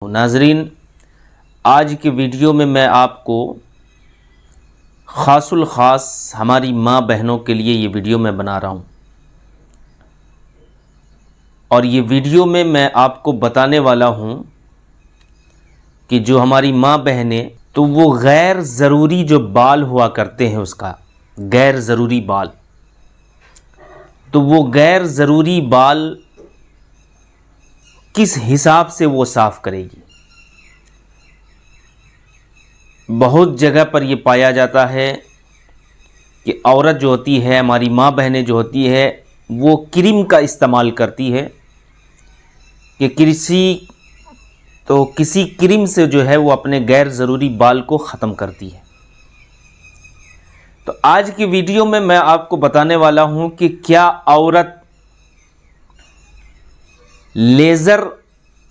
ناظرین، آج کی ویڈیو میں آپ کو خاص الخاص ہماری ماں بہنوں کے لیے یہ ویڈیو میں بنا رہا ہوں، اور یہ ویڈیو میں آپ کو بتانے والا ہوں کہ جو ہماری ماں بہنیں تو وہ غیر ضروری جو بال ہوا کرتے ہیں، اس کا غیر ضروری بال، تو وہ غیر ضروری بال کس حساب سے وہ صاف کرے گی۔ بہت جگہ پر یہ پایا جاتا ہے کہ عورت جو ہوتی ہے، ہماری ماں بہنیں جو ہوتی ہے، وہ کریم کا استعمال کرتی ہے کہ کسی کریم سے جو ہے وہ اپنے غیر ضروری بال کو ختم کرتی ہے۔ تو آج کی ویڈیو میں آپ کو بتانے والا ہوں کہ کیا عورت لیزر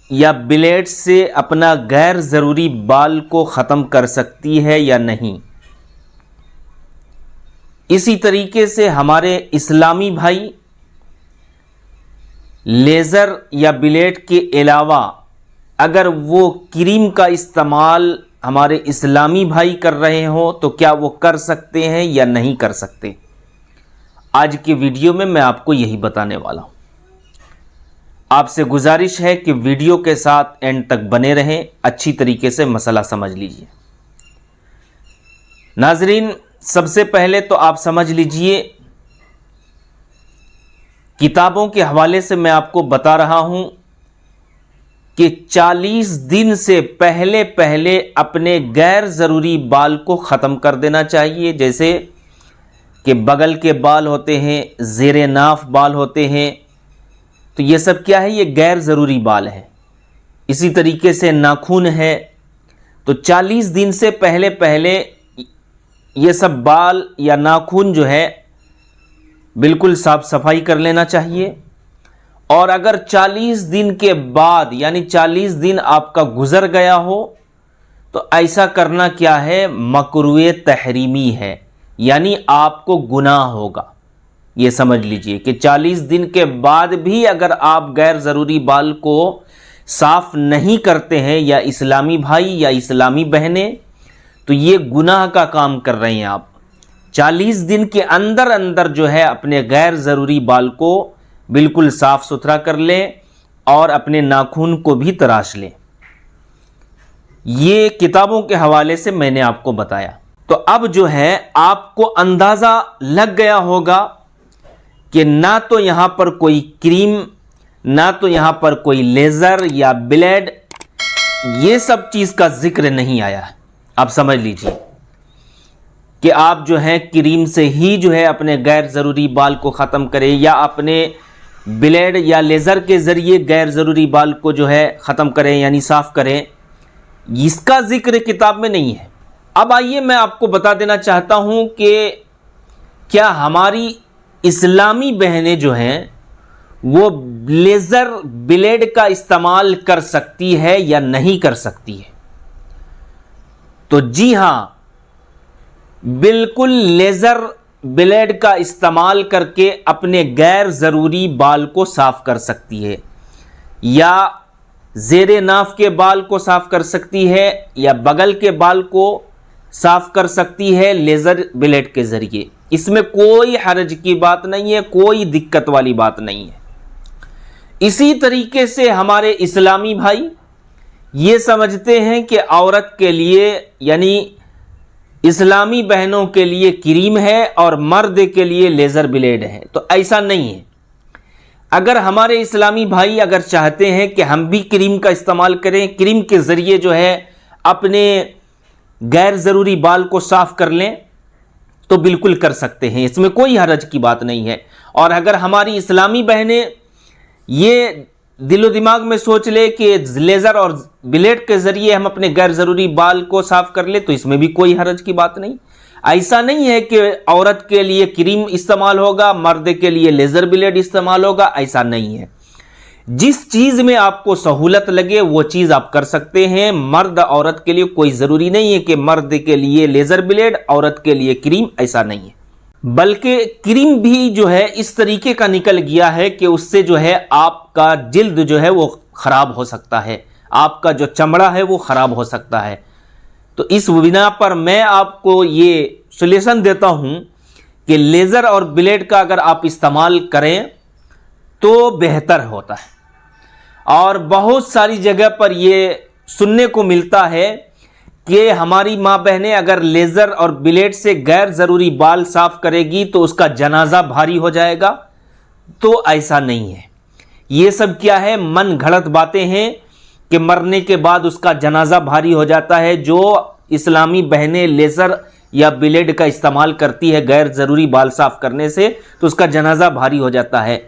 یا بلیڈ سے اپنا غیر ضروری بال کو ختم کر سکتی ہے یا نہیں۔ اسی طریقے سے ہمارے اسلامی بھائی لیزر یا بلیڈ کے علاوہ اگر وہ کریم کا استعمال ہمارے اسلامی بھائی کر رہے ہوں تو کیا وہ کر سکتے ہیں یا نہیں کر سکتے۔ آج کی ویڈیو میں آپ کو یہی بتانے والا ہوں۔ آپ سے گزارش ہے کہ ویڈیو کے ساتھ اینڈ تک بنے رہیں، اچھی طریقے سے مسئلہ سمجھ لیجئے۔ ناظرین، سب سے پہلے تو آپ سمجھ لیجئے، کتابوں کے حوالے سے میں آپ کو بتا رہا ہوں کہ 40 دن سے پہلے اپنے غیر ضروری بال کو ختم کر دینا چاہیے، جیسے کہ بغل کے بال ہوتے ہیں، زیر ناف بال ہوتے ہیں، تو یہ سب کیا ہے؟ یہ غیر ضروری بال ہے۔ اسی طریقے سے ناخن ہے، تو 40 دن سے پہلے یہ سب بال یا ناخن جو ہے بالکل صاف صفائی کر لینا چاہیے۔ اور اگر 40 دن کے بعد یعنی 40 دن آپ کا گزر گیا ہو تو ایسا کرنا کیا ہے؟ مکروہ تحریمی ہے، یعنی آپ کو گناہ ہوگا۔ یہ سمجھ لیجئے کہ 40 دن کے بعد بھی اگر آپ غیر ضروری بال کو صاف نہیں کرتے ہیں یا اسلامی بھائی یا اسلامی بہنیں، تو یہ گناہ کا کام کر رہے ہیں آپ۔ 40 دن کے اندر جو ہے اپنے غیر ضروری بال کو بالکل صاف ستھرا کر لیں اور اپنے ناخن کو بھی تراش لیں۔ یہ کتابوں کے حوالے سے میں نے آپ کو بتایا۔ تو اب جو ہے آپ کو اندازہ لگ گیا ہوگا کہ نہ تو یہاں پر کوئی کریم، نہ تو یہاں پر کوئی لیزر یا بلیڈ، یہ سب چیز کا ذکر نہیں آیا ہے۔ آپ سمجھ لیجئے کہ آپ جو ہے کریم سے ہی جو ہے اپنے غیر ضروری بال کو ختم کریں، یا اپنے بلیڈ یا لیزر کے ذریعے غیر ضروری بال کو جو ہے ختم کریں یعنی صاف کریں، اس کا ذکر کتاب میں نہیں ہے۔ اب آئیے میں آپ کو بتا دینا چاہتا ہوں کہ کیا ہماری اسلامی بہنیں جو ہیں وہ لیزر بلیڈ کا استعمال کر سکتی ہے یا نہیں کر سکتی ہے؟ تو جی ہاں، بالکل لیزر بلیڈ کا استعمال کر کے اپنے غیر ضروری بال کو صاف کر سکتی ہے، یا زیر ناف کے بال کو صاف کر سکتی ہے، یا بغل کے بال کو صاف کر سکتی ہے لیزر بلیڈ کے ذریعے۔ اس میں کوئی حرج کی بات نہیں ہے، کوئی دقت والی بات نہیں ہے۔ اسی طریقے سے ہمارے اسلامی بھائی یہ سمجھتے ہیں کہ عورت کے لیے یعنی اسلامی بہنوں کے لیے کریم ہے اور مرد کے لیے لیزر بلیڈ ہے، تو ایسا نہیں ہے۔ اگر ہمارے اسلامی بھائی اگر چاہتے ہیں کہ ہم بھی کریم کا استعمال کریں، کریم کے ذریعے جو ہے اپنے غیر ضروری بال کو صاف کر لیں، تو بالکل کر سکتے ہیں، اس میں کوئی حرج کی بات نہیں ہے۔ اور اگر ہماری اسلامی بہنیں یہ دل و دماغ میں سوچ لے کہ لیزر اور بلیڈ کے ذریعے ہم اپنے غیر ضروری بال کو صاف کر لیں، تو اس میں بھی کوئی حرج کی بات نہیں۔ ایسا نہیں ہے کہ عورت کے لیے کریم استعمال ہوگا، مرد کے لیے لیزر بلیڈ استعمال ہوگا، ایسا نہیں ہے۔ جس چیز میں آپ کو سہولت لگے وہ چیز آپ کر سکتے ہیں۔ مرد عورت کے لیے کوئی ضروری نہیں ہے کہ مرد کے لیے لیزر بلیڈ، عورت کے لیے کریم، ایسا نہیں ہے۔ بلکہ کریم بھی جو ہے اس طریقے کا نکل گیا ہے کہ اس سے جو ہے آپ کا جلد جو ہے وہ خراب ہو سکتا ہے، آپ کا جو چمڑا ہے وہ خراب ہو سکتا ہے۔ تو اس بنا پر میں آپ کو یہ سلیوشن دیتا ہوں کہ لیزر اور بلیڈ کا اگر آپ استعمال کریں تو بہتر ہوتا ہے۔ اور بہت ساری جگہ پر یہ سننے کو ملتا ہے کہ ہماری ماں بہنیں اگر لیزر اور بلیڈ سے غیر ضروری بال صاف کرے گی تو اس کا جنازہ بھاری ہو جائے گا، تو ایسا نہیں ہے۔ یہ سب کیا ہے؟ من گھڑت باتیں ہیں کہ مرنے کے بعد اس کا جنازہ بھاری ہو جاتا ہے۔ جو اسلامی بہنیں لیزر یا بلیڈ کا استعمال کرتی ہے غیر ضروری بال صاف کرنے سے تو اس کا جنازہ بھاری ہو جاتا ہے،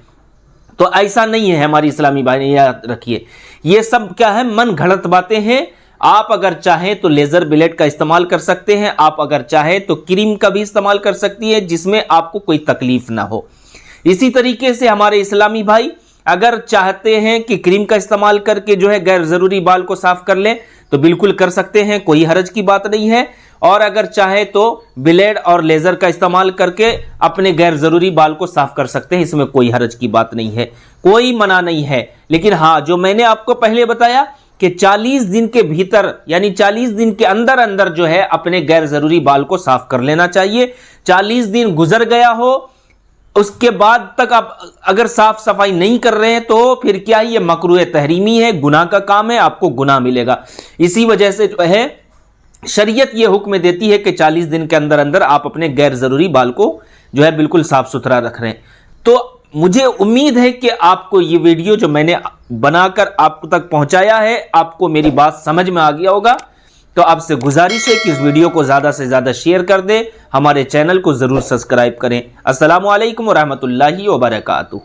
تو ایسا نہیں ہے ہماری اسلامی بہنیں، یاد رکھیے۔ یہ سب کیا ہے؟ من گھڑت باتیں ہیں۔ آپ اگر چاہیں تو لیزر بلیڈ کا استعمال کر سکتے ہیں، آپ اگر چاہیں تو کریم کا بھی استعمال کر سکتی ہیں جس میں آپ کو کوئی تکلیف نہ ہو۔ اسی طریقے سے ہمارے اسلامی بھائی اگر چاہتے ہیں کہ کریم کا استعمال کر کے جو ہے غیر ضروری بال کو صاف کر لیں تو بالکل کر سکتے ہیں، کوئی حرج کی بات نہیں ہے۔ اور اگر چاہے تو بلیڈ اور لیزر کا استعمال کر کے اپنے غیر ضروری بال کو صاف کر سکتے ہیں، اس میں کوئی حرج کی بات نہیں ہے، کوئی منع نہیں ہے۔ لیکن ہاں، جو میں نے آپ کو پہلے بتایا کہ 40 دن کے بھیتر یعنی 40 دن کے اندر اندر جو ہے اپنے غیر ضروری بال کو صاف کر لینا چاہیے۔ 40 دن گزر گیا ہو اس کے بعد تک آپ اگر صاف صفائی نہیں کر رہے ہیں تو پھر کیا یہ مکروہ تحریمی ہے، گناہ کا کام ہے، آپ کو گناہ ملے گا۔ اسی وجہ سے جو ہے شریعت یہ حکم دیتی ہے کہ 40 دن کے اندر اندر آپ اپنے غیر ضروری بال کو جو ہے بالکل صاف ستھرا رکھ رہے ہیں۔ تو مجھے امید ہے کہ آپ کو یہ ویڈیو جو میں نے بنا کر آپ تک پہنچایا ہے، آپ کو میری بات سمجھ میں آ گیا ہوگا۔ تو آپ سے گزارش ہے کہ اس ویڈیو کو زیادہ سے زیادہ شیئر کر دیں، ہمارے چینل کو ضرور سبسکرائب کریں۔ السلام علیکم ورحمۃ اللہ وبرکاتہ۔